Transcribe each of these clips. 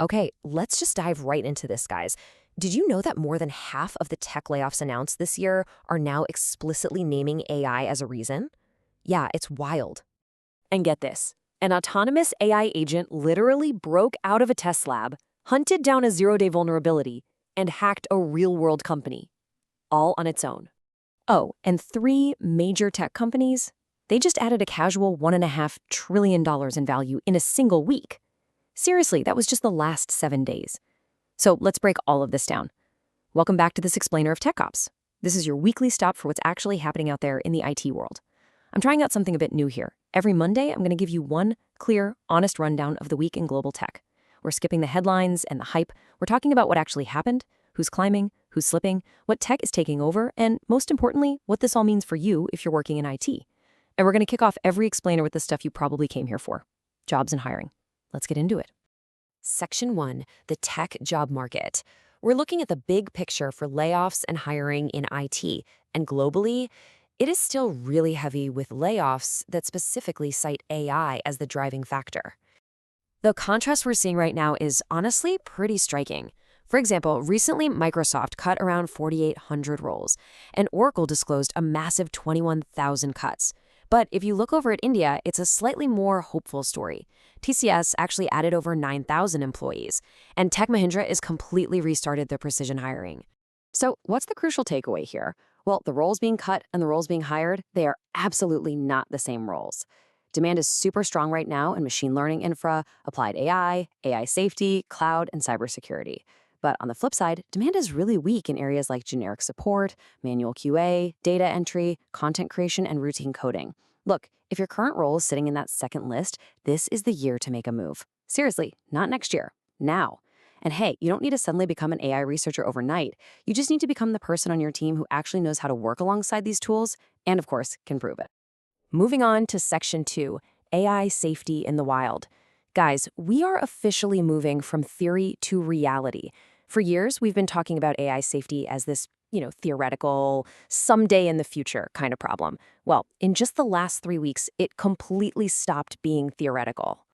Okay, let's just dive right into this, guys. Did you know that more than half of the tech layoffs announced this year are now explicitly naming AI as a reason? Yeah, it's wild. And get this, an autonomous AI agent literally broke out of a test lab, hunted down a zero-day vulnerability, and hacked a real-world company, all on its own. Oh, and three major tech companies, they just added a casual $1.5 trillion in value in a single week. Seriously, that was just the last 7 days. So let's break all of this down. Welcome back to this explainer of TechOps. This is your weekly stop for what's actually happening out there in the IT world. I'm trying out something a bit new here. Every Monday, I'm going to give you one clear, honest rundown of the week in global tech. We're skipping the headlines and the hype. We're talking about what actually happened, who's climbing, who's slipping, what tech is taking over, and most importantly, what this all means for you if you're working in IT. And we're going to kick off every explainer with the stuff you probably came here for: jobs and hiring. Let's get into it. Section 1, the tech job market. We're looking at the big picture for layoffs and hiring in IT, and globally, it is still really heavy with layoffs that specifically cite AI as the driving factor. The contrast we're seeing right now is honestly pretty striking. For example, recently Microsoft cut around 4,800 roles, and Oracle disclosed a massive 21,000 cuts. But if you look over at India, it's a slightly more hopeful story. TCS actually added over 9,000 employees, and Tech Mahindra is completely restarted their precision hiring. So what's the crucial takeaway here? Well, the roles being cut and the roles being hired, they are absolutely not the same roles. Demand is super strong right now in machine learning infra, applied AI, AI safety, cloud, and cybersecurity. But on the flip side, demand is really weak in areas like generic support, manual QA, data entry, content creation, and routine coding. Look, if your current role is sitting in that second list, this is the year to make a move. Seriously, not next year, now. And hey, you don't need to suddenly become an AI researcher overnight. You just need to become the person on your team who actually knows how to work alongside these tools and, of course, can prove it. Moving on to Section 2, AI safety in the wild. Guys, we are officially moving from theory to reality. For years, we've been talking about AI safety as this, theoretical, someday in the future kind of problem. Well, in just the last 3 weeks, it completely stopped being theoretical.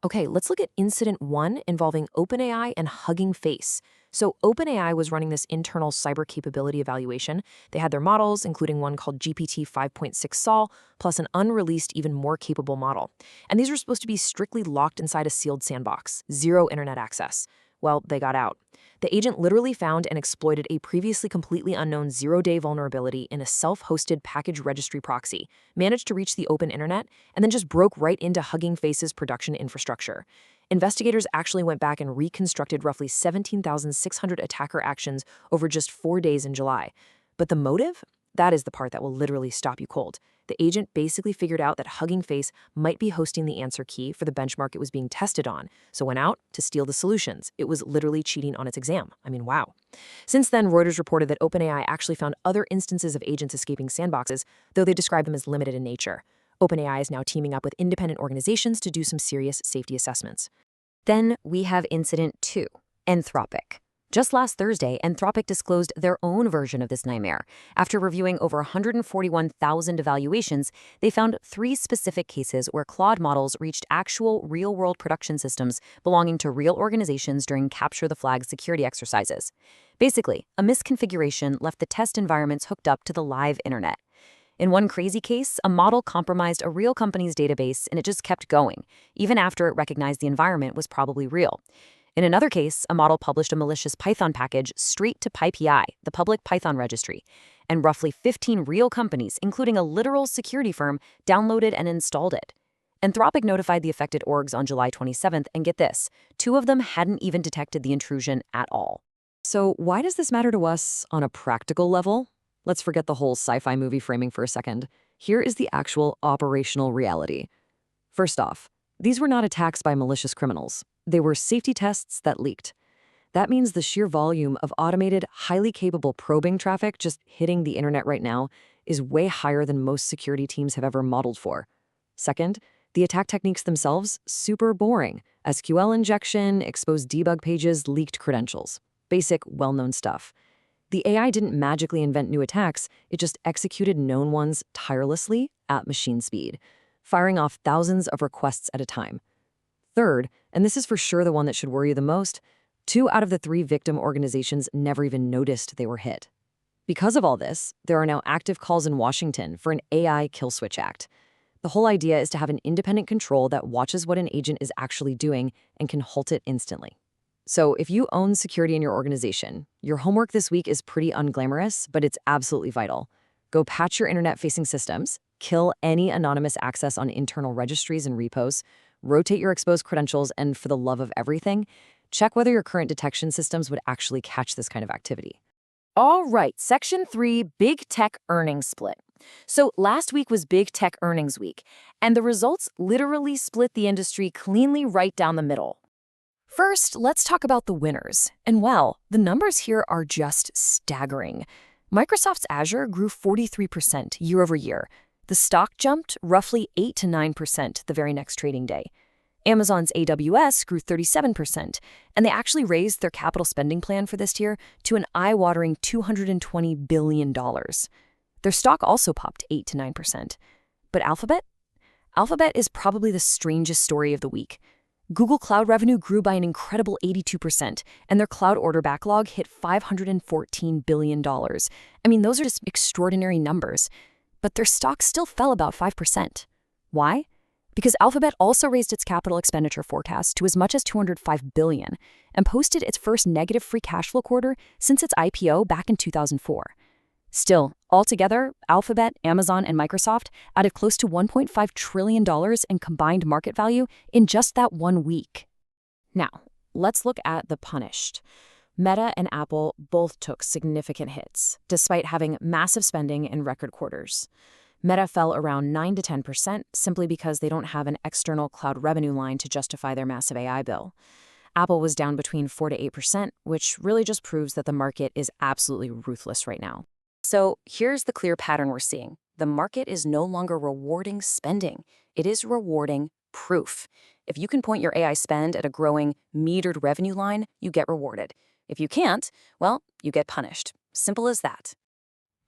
Okay, let's look at Incident 1 involving OpenAI and Hugging Face. So OpenAI was running this internal cyber capability evaluation. They had their models, including one called GPT 5.6 Sol, plus an unreleased, even more capable model. And these were supposed to be strictly locked inside a sealed sandbox, zero internet access. Well, they got out. The agent literally found and exploited a previously completely unknown zero-day vulnerability in a self-hosted package registry proxy, managed to reach the open internet, and then just broke right into Hugging Face's production infrastructure. Investigators actually went back and reconstructed roughly 17,600 attacker actions over just 4 days in July. But the motive? That is the part that will literally stop you cold. The agent basically figured out that Hugging Face might be hosting the answer key for the benchmark it was being tested on, so went out to steal the solutions. It was literally cheating on its exam. I mean, wow. Since then, Reuters reported that OpenAI actually found other instances of agents escaping sandboxes, though they described them as limited in nature. OpenAI is now teaming up with independent organizations to do some serious safety assessments. Then we have Incident 2, Anthropic. Just last Thursday, Anthropic disclosed their own version of this nightmare. After reviewing over 141,000 evaluations, they found 3 specific cases where Claude models reached actual real-world production systems belonging to real organizations during Capture the Flag security exercises. Basically, a misconfiguration left the test environments hooked up to the live internet. In one crazy case, a model compromised a real company's database and it just kept going, even after it recognized the environment was probably real. In another case, a model published a malicious Python package straight to PyPI, the public Python registry, and roughly 15 real companies, including a literal security firm, downloaded and installed it. Anthropic notified the affected orgs on July 27th, and get this, 2 of them hadn't even detected the intrusion at all. So why does this matter to us on a practical level? Let's forget the whole sci-fi movie framing for a second. Here is the actual operational reality. First off, these were not attacks by malicious criminals. They were safety tests that leaked. That means the sheer volume of automated, highly capable probing traffic just hitting the internet right now is way higher than most security teams have ever modeled for. Second, the attack techniques themselves, super boring. SQL injection, exposed debug pages, leaked credentials. Basic, well-known stuff. The AI didn't magically invent new attacks, it just executed known ones tirelessly at machine speed, firing off thousands of requests at a time. Third, And this is for sure the one that should worry you the most. 2 out of the 3 victim organizations never even noticed they were hit. Because of all this, there are now active calls in Washington for an AI kill switch act. The whole idea is to have an independent control that watches what an agent is actually doing and can halt it instantly. So if you own security in your organization, your homework this week is pretty unglamorous, but it's absolutely vital. Go patch your internet-facing systems, kill any anonymous access on internal registries and repos, rotate your exposed credentials, and for the love of everything, check whether your current detection systems would actually catch this kind of activity. All right, Section 3, Big Tech Earnings Split. So last week was Big Tech Earnings Week, and the results literally split the industry cleanly right down the middle. First, let's talk about the winners. And well, the numbers here are just staggering. Microsoft's Azure grew 43% year over year. The stock jumped roughly 8 to 9% the very next trading day. Amazon's AWS grew 37%, and they actually raised their capital spending plan for this year to an eye-watering $220 billion. Their stock also popped 8 to 9%. But Alphabet? Alphabet is probably the strangest story of the week. Google Cloud revenue grew by an incredible 82%, and their cloud order backlog hit $514 billion. I mean, those are just extraordinary numbers. But their stock still fell about 5%. Why? Because Alphabet also raised its capital expenditure forecast to as much as $205 billion and posted its first negative free cash flow quarter since its IPO back in 2004. Still, altogether, Alphabet, Amazon, and Microsoft added close to $1.5 trillion in combined market value in just that 1 week. Now, let's look at the punished. Meta and Apple both took significant hits, despite having massive spending in record quarters. Meta fell around 9 to 10% simply because they don't have an external cloud revenue line to justify their massive AI bill. Apple was down between 4 to 8%, which really just proves that the market is absolutely ruthless right now. So here's the clear pattern we're seeing. The market is no longer rewarding spending. It is rewarding proof. If you can point your AI spend at a growing metered revenue line, you get rewarded. If you can't, well, you get punished. Simple as that.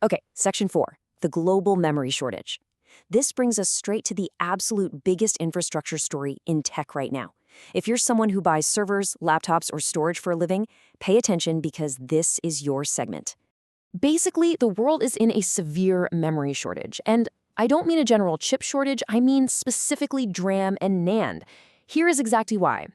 Okay, Section 4. The global memory shortage. This brings us straight to the absolute biggest infrastructure story in tech right now. If you're someone who buys servers, laptops, or storage for a living, pay attention because this is your segment. Basically, the world is in a severe memory shortage. And I don't mean a general chip shortage, I mean specifically DRAM and NAND. Here is exactly why.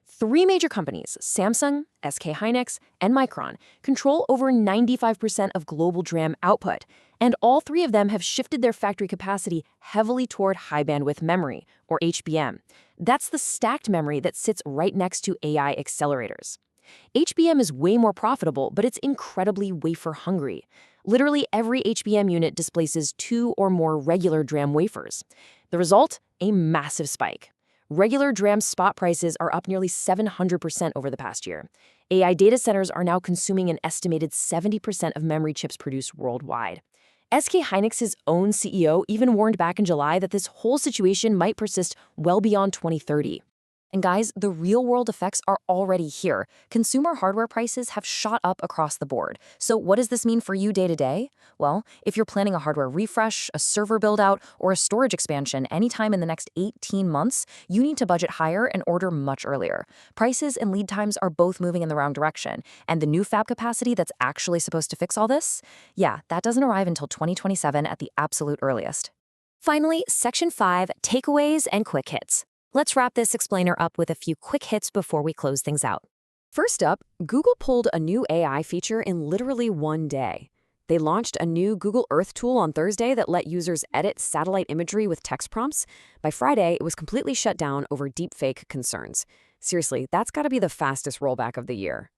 3 major companies, Samsung, SK Hynix, and Micron, control over 95% of global DRAM output, and all 3 of them have shifted their factory capacity heavily toward high-bandwidth memory, or HBM. That's the stacked memory that sits right next to AI accelerators. HBM is way more profitable, but it's incredibly wafer-hungry. Literally every HBM unit displaces 2 or more regular DRAM wafers. The result? A massive spike. Regular DRAM spot prices are up nearly 700% over the past year. AI data centers are now consuming an estimated 70% of memory chips produced worldwide. SK Hynix's own CEO even warned back in July that this whole situation might persist well beyond 2030. And guys, the real-world effects are already here. Consumer hardware prices have shot up across the board. So what does this mean for you day to day? Well, if you're planning a hardware refresh, a server build-out, or a storage expansion anytime in the next 18 months, you need to budget higher and order much earlier. Prices and lead times are both moving in the wrong direction. And the new fab capacity that's actually supposed to fix all this? Yeah, that doesn't arrive until 2027 at the absolute earliest. Finally, Section 5, takeaways and quick hits. Let's wrap this explainer up with a few quick hits before we close things out. First up, Google pulled a new AI feature in literally 1 day. They launched a new Google Earth tool on Thursday that let users edit satellite imagery with text prompts. By Friday, it was completely shut down over deepfake concerns. Seriously, that's got to be the fastest rollback of the year.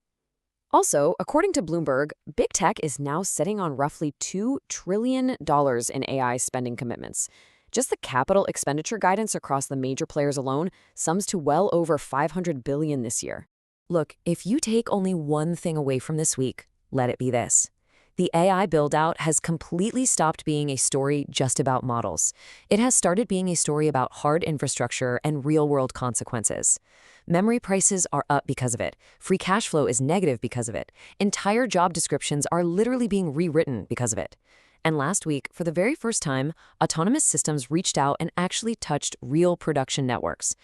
Also, according to Bloomberg, big tech is now sitting on roughly $2 trillion in AI spending commitments. Just the capital expenditure guidance across the major players alone sums to well over $500 billion this year. Look, if you take only one thing away from this week, let it be this. The AI build-out has completely stopped being a story just about models. It has started being a story about hard infrastructure and real-world consequences. Memory prices are up because of it. Free cash flow is negative because of it. Entire job descriptions are literally being rewritten because of it. And last week, for the very first time, autonomous systems reached out and actually touched real production networks.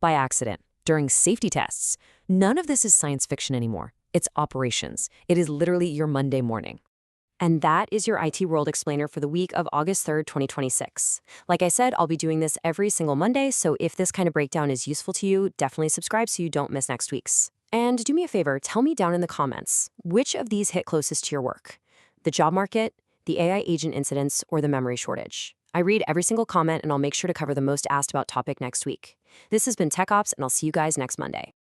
By accident. during safety tests. None of this is science fiction anymore. It's operations. It is literally your Monday morning. And that is your IT World Explainer for the week of August 3rd, 2026. Like I said, I'll be doing this every single Monday, so if this kind of breakdown is useful to you, definitely subscribe so you don't miss next week's. And do me a favor, tell me down in the comments, which of these hit closest to your work? The job market, the AI agent incidents, or the memory shortage? I read every single comment, and I'll make sure to cover the most asked about topic next week. This has been TechOps, and I'll see you guys next Monday.